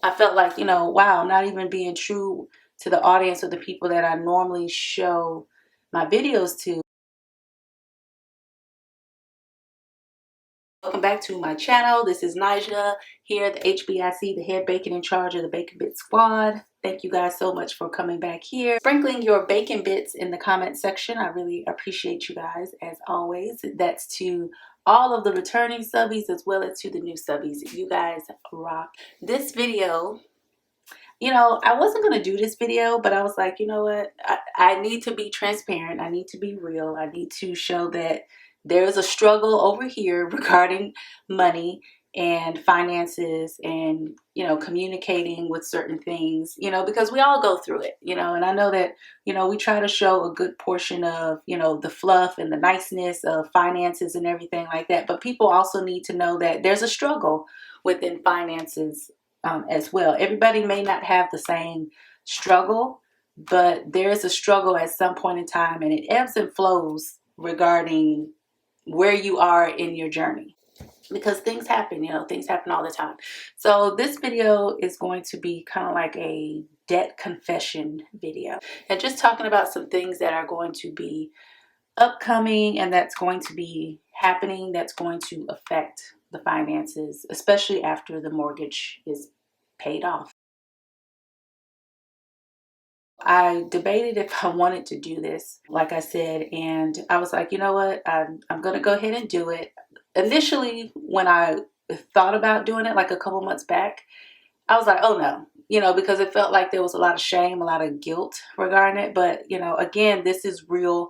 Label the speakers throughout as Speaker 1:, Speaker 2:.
Speaker 1: I felt like, wow, I'm not even being true to the audience or the people that I normally show my videos to. Welcome back to my channel. This is Nija here at the HBIC, the head bacon in charge of the Bacon Bit Squad. Thank you guys so much for coming back here. Sprinkling your bacon bits in the comment section. I really appreciate you guys as always. That's to all of the returning subbies as well as to the new subbies. You guys rock. This video, I wasn't going to do this video, but I was like, you know what? I need to be transparent. I need to be real. I need to show that there is a struggle over here regarding money and finances and, communicating with certain things, because we all go through it, and I know that, we try to show a good portion of, the fluff and the niceness of finances and everything like that. But people also need to know that there's a struggle within finances as well. Everybody may not have the same struggle, but there is a struggle at some point in time, and it ebbs and flows regarding where you are in your journey, because things happen, things happen all the time. So this video is going to be kind of like a debt confession video, and just talking about some things that are going to be upcoming and that's going to be happening that's going to affect the finances, especially after the mortgage is paid off. I debated if I wanted to do this, like I said, and I was like, you know what, I'm going to go ahead and do it. Initially, when I thought about doing it like a couple months back, I was like, oh no, because it felt like there was a lot of shame, a lot of guilt regarding it. But, again, this is real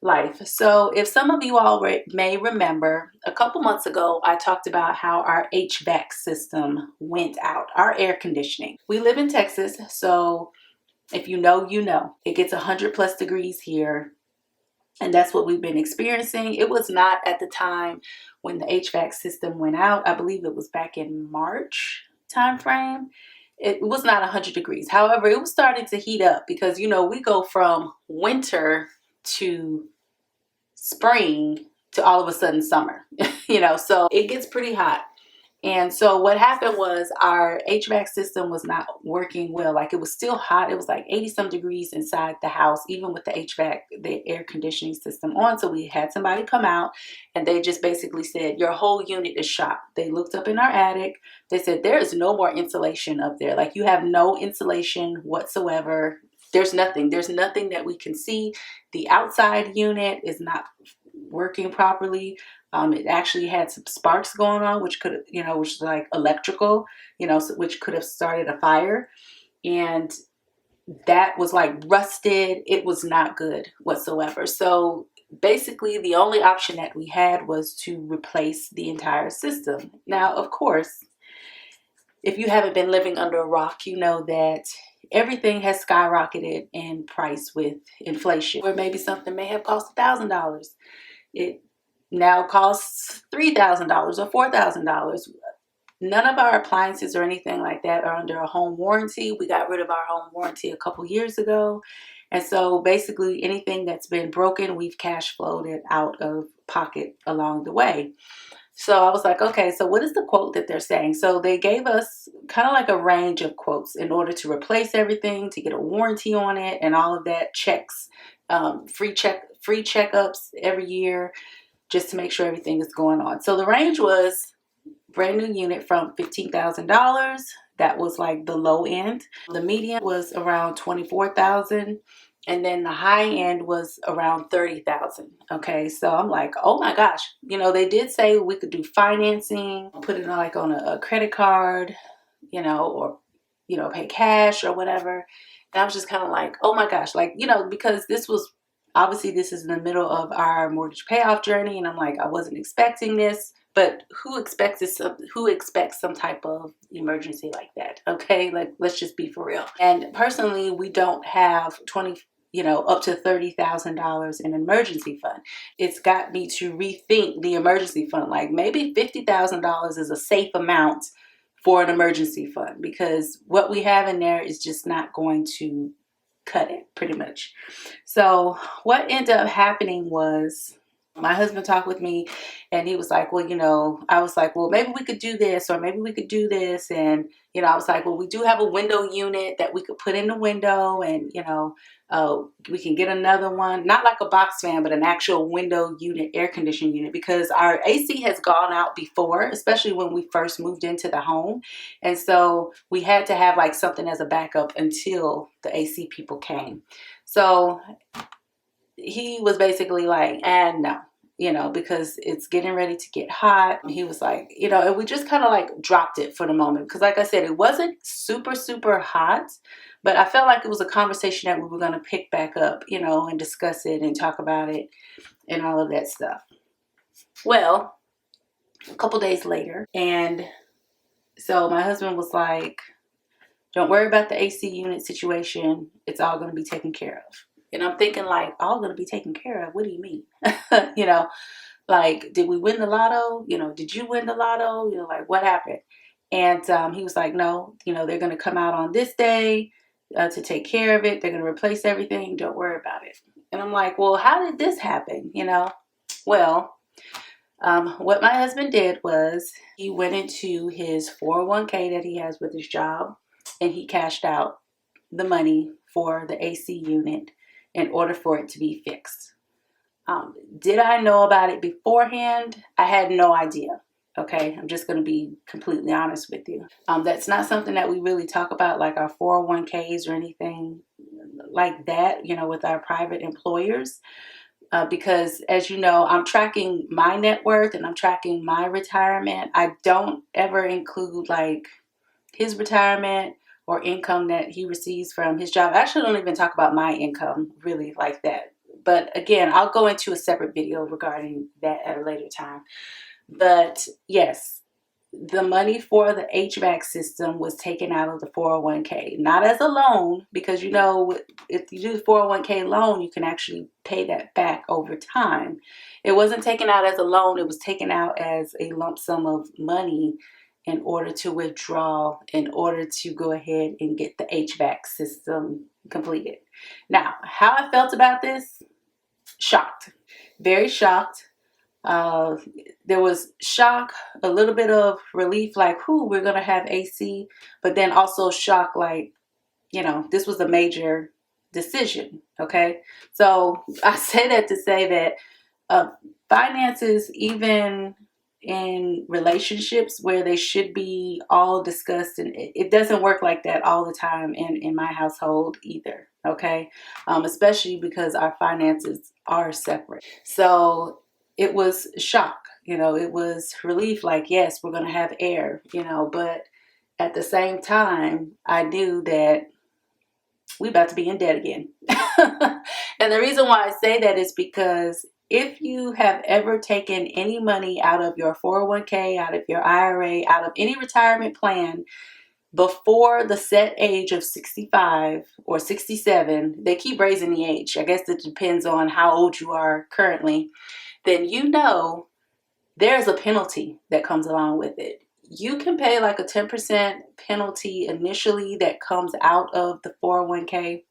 Speaker 1: life. So if some of you all may remember, a couple months ago, I talked about how our HVAC system went out, our air conditioning. We live in Texas, so if you know, it gets 100+ degrees here. And that's what we've been experiencing. It was not at the time when the HVAC system went out. I believe it was back in March time frame. It was not 100 degrees. However, it was starting to heat up because, we go from winter to spring to all of a sudden summer, so it gets pretty hot. And so what happened was our HVAC system was not working well. Like, it was still hot. It was like 80 some degrees inside the house, even with the HVAC, the air conditioning system on. So we had somebody come out and they just basically said, your whole unit is shot. They looked up in our attic. They said, there is no more insulation up there. Like, you have no insulation whatsoever. There's nothing that we can see. The outside unit is not working properly. It actually had some sparks going on, which could, which is like electrical, which could have started a fire. And that was like rusted. It was not good whatsoever. So basically the only option that we had was to replace the entire system. Now, of course, if you haven't been living under a rock, you know that everything has skyrocketed in price with inflation. Or maybe something may have cost $1,000. It now costs $3,000 or $4,000. None of our appliances or anything like that are under a home warranty. We got rid of our home warranty a couple years ago. And so basically anything that's been broken, we've cash flowed it out of pocket along the way. So I was like, okay, so what is the quote that they're saying? So they gave us kind of like a range of quotes in order to replace everything, to get a warranty on it and all of that, checks, free checkups every year, just to make sure everything is going on. So the range was brand new unit from $15,000. That was like the low end. The median was around $24,000. And then the high end was around $30,000. Okay, so I'm like, oh my gosh. They did say we could do financing, put it on a credit card, or, pay cash or whatever. And I was just kind of like, oh my gosh, like, because this is in the middle of our mortgage payoff journey. And I'm like, I wasn't expecting this. But who expects some type of emergency like that? Okay, like, let's just be for real. And personally, we don't have up to $30,000 in an emergency fund. It's got me to rethink the emergency fund. Like, maybe $50,000 is a safe amount for an emergency fund, because what we have in there is just not going to cut it, pretty much. So what ended up happening was, my husband talked with me and he was like, well, I was like, well, maybe we could do this or maybe we could do this. And, I was like, well, we do have a window unit that we could put in the window, and we can get another one, not like a box fan, but an actual window unit, air conditioning unit, because our AC has gone out before, especially when we first moved into the home. And so we had to have like something as a backup until the AC people came. So he was basically like, and no, because it's getting ready to get hot. He was like, and we just kind of like dropped it for the moment. Because like I said, it wasn't super, super hot, but I felt like it was a conversation that we were going to pick back up, and discuss it and talk about it and all of that stuff. Well, a couple days later, and so my husband was like, don't worry about the AC unit situation. It's all going to be taken care of. And I'm thinking like, all going to be taken care of? What do you mean? Like, did we win the lotto? Did you win the lotto? Like, what happened? And he was like, no, they're going to come out on this day to take care of it. They're going to replace everything. Don't worry about it. And I'm like, well, how did this happen? Well, what my husband did was he went into his 401k that he has with his job, and he cashed out the money for the AC unit in order for it to be fixed. Did I know about it beforehand? I had no idea. Okay, I'm just going to be completely honest with you. That's not something that we really talk about, like our 401ks or anything like that, with our private employers. Because as you know, I'm tracking my net worth and I'm tracking my retirement. I don't ever include like his retirement or income that he receives from his job. I actually don't even talk about my income really like that. But again, I'll go into a separate video regarding that at a later time. But yes, the money for the HVAC system was taken out of the 401k, not as a loan, because if you do the 401k loan, you can actually pay that back over time. It wasn't taken out as a loan. It was taken out as a lump sum of money in order to withdraw, in order to go ahead and get the HVAC system completed. Now, how I felt about this? Shocked. Very shocked. There was shock, a little bit of relief, like, we're going to have AC, but then also shock, like, this was a major decision. Okay. So I say that to say that finances, even in relationships where they should be all discussed, and it doesn't work like that all the time in my household either. Okay. Especially because our finances are separate. So it was shock, it was relief, like, yes, we're going to have air, but at the same time, I knew that we about to be in debt again. And the reason why I say that is because if you have ever taken any money out of your 401k, out of your IRA, out of any retirement plan before the set age of 65 or 67, they keep raising the age. I guess it depends on how old you are currently. Then there's a penalty that comes along with it. You can pay like a 10% penalty initially that comes out of the 401k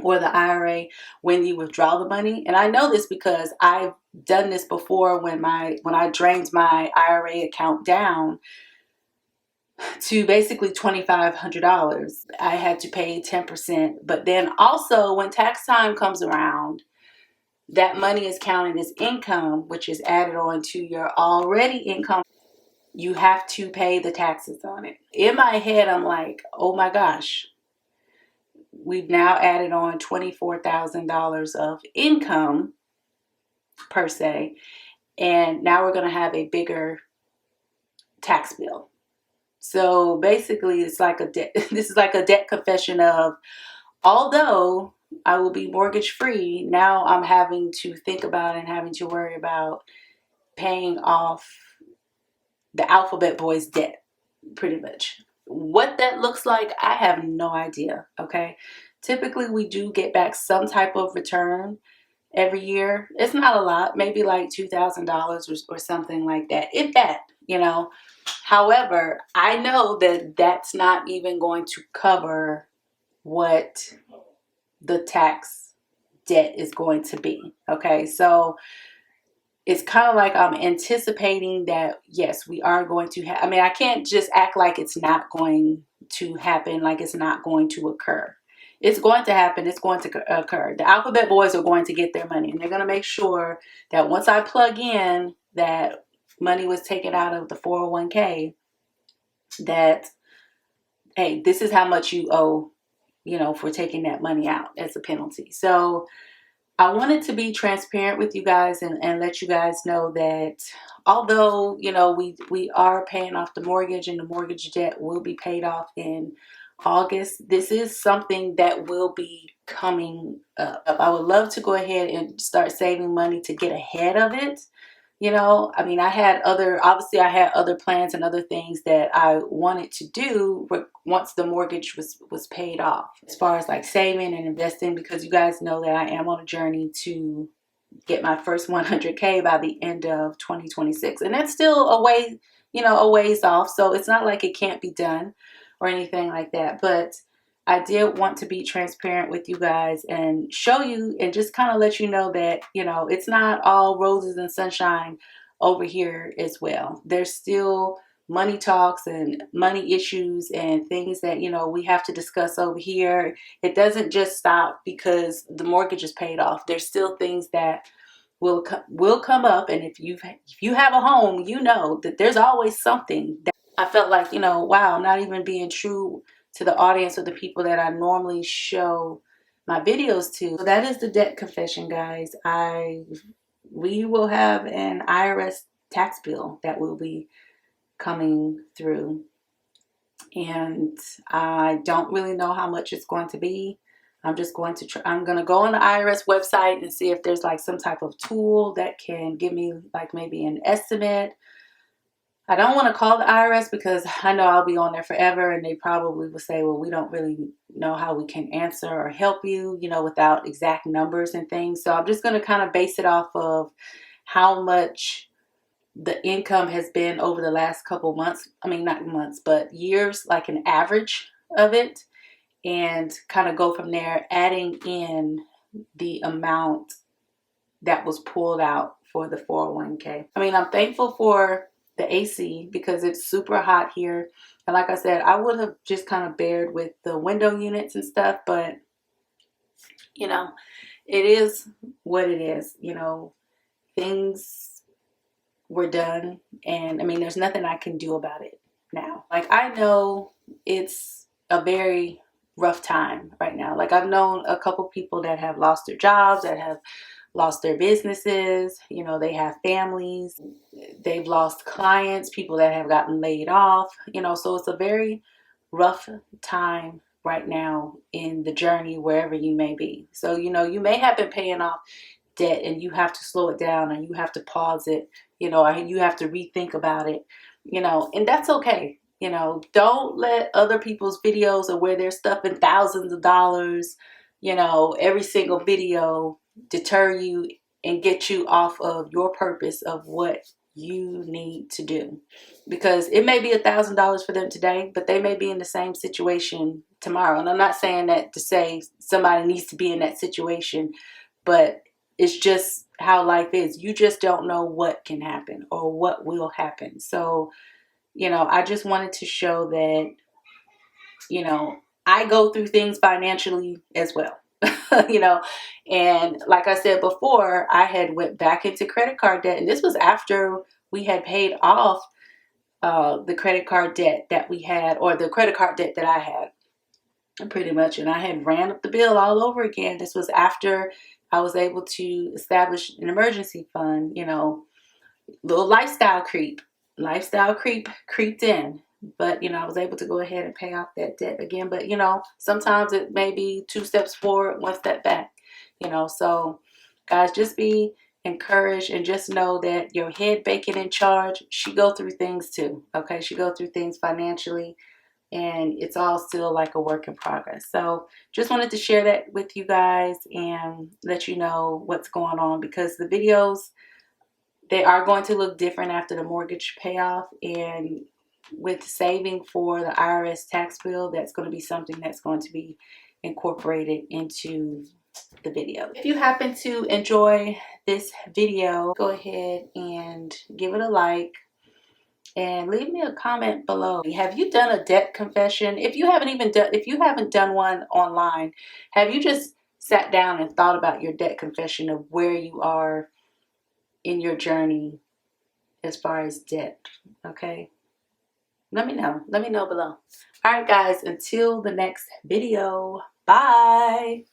Speaker 1: or the IRA when you withdraw the money. And I know this because I've done this before when I drained my IRA account down to basically $2,500. I had to pay 10%. But then also when tax time comes around, that money is counted as income, which is added on to your already income. You have to pay the taxes on it. In my head, I'm like, oh my gosh, we've now added on $24,000 of income per se, and now we're going to have a bigger tax bill. So basically, it's like this is like a debt confession of, although I will be mortgage free, now I'm having to think about and having to worry about paying off the alphabet boys debt, pretty much. What that looks like, I have no idea. Okay. Typically we do get back some type of return every year. It's not a lot, maybe like $2,000 or something like that, if that, However, I know that that's not even going to cover what the tax debt is going to be. Okay. So it's kind of like I'm anticipating that, yes, we are going to have, I mean, I can't just act like it's not going to happen, like it's not going to occur. It's going to happen. It's going to occur. The Alphabet Boys are going to get their money, and they're going to make sure that once I plug in that money was taken out of the 401k, that, hey, this is how much you owe, for taking that money out as a penalty. So I wanted to be transparent with you guys and let you guys know that although, we are paying off the mortgage and the mortgage debt will be paid off in August, this is something that will be coming up. I would love to go ahead and start saving money to get ahead of it. I mean, I had other plans and other things that I wanted to do once the mortgage was paid off, as far as like saving and investing, because you guys know that I am on a journey to get my first 100K by the end of 2026. And that's still a ways off. So it's not like it can't be done or anything like that. But I did want to be transparent with you guys and show you and just kind of let you know that, it's not all roses and sunshine over here as well. There's still money talks and money issues and things that, we have to discuss over here. It doesn't just stop because the mortgage is paid off. There's still things that will come up. And if you have a home, that there's always something that I felt like, wow, I'm not even being true to the audience or the people that I normally show my videos to. So that is the debt confession, guys. We will have an IRS tax bill that will be coming through, and I don't really know how much it's going to be. I'm just going to I'm going to go on the IRS website and see if there's like some type of tool that can give me like maybe an estimate. I don't want to call the IRS because I know I'll be on there forever and they probably will say, well, we don't really know how we can answer or help you, without exact numbers and things. So I'm just going to kind of base it off of how much the income has been over the last couple months. I mean, not months, but years, like an average of it, and kind of go from there, adding in the amount that was pulled out for the 401k. I mean, I'm thankful for the AC because it's super hot here. And like I said, I would have just kind of bared with the window units and stuff, but it is what it is. Things were done, and I mean, there's nothing I can do about it now. Like, I know it's a very rough time right now. Like, I've known a couple people that have lost their jobs, that have lost their businesses, they have families, they've lost clients, people that have gotten laid off, so it's a very rough time right now in the journey wherever you may be. So, you may have been paying off debt and you have to slow it down and you have to pause it, or you have to rethink about it, and that's okay. Don't let other people's videos of where they're stuffing thousands of dollars, every single video deter you and get you off of your purpose of what you need to do. Because it may be $1,000 for them today, but they may be in the same situation tomorrow. And I'm not saying that to say somebody needs to be in that situation, but it's just how life is. You just don't know what can happen or what will happen. So, I just wanted to show that, I go through things financially as well. And like I said before, I had went back into credit card debt, and this was after we had paid off the credit card debt that we had, or the credit card debt that I had, pretty much, and I had ran up the bill all over again. This was after I was able to establish an emergency fund. Little lifestyle creep creeped in. But, I was able to go ahead and pay off that debt again. But, sometimes it may be 2 steps forward, 1 step back, So, guys, just be encouraged and just know that your head bacon in charge, she go through things too, okay? She go through things financially, and it's all still like a work in progress. So, just wanted to share that with you guys and let you know what's going on, because the videos, they are going to look different after the mortgage payoff, and with saving for the IRS tax bill, that's going to be something that's going to be incorporated into the video. If you happen to enjoy this video, go ahead and give it a like and leave me a comment below. Have you done a debt confession? If you haven't done one online, have you just sat down and thought about your debt confession of where you are in your journey as far as debt? Okay, let me know below. All right guys, until the next video, bye.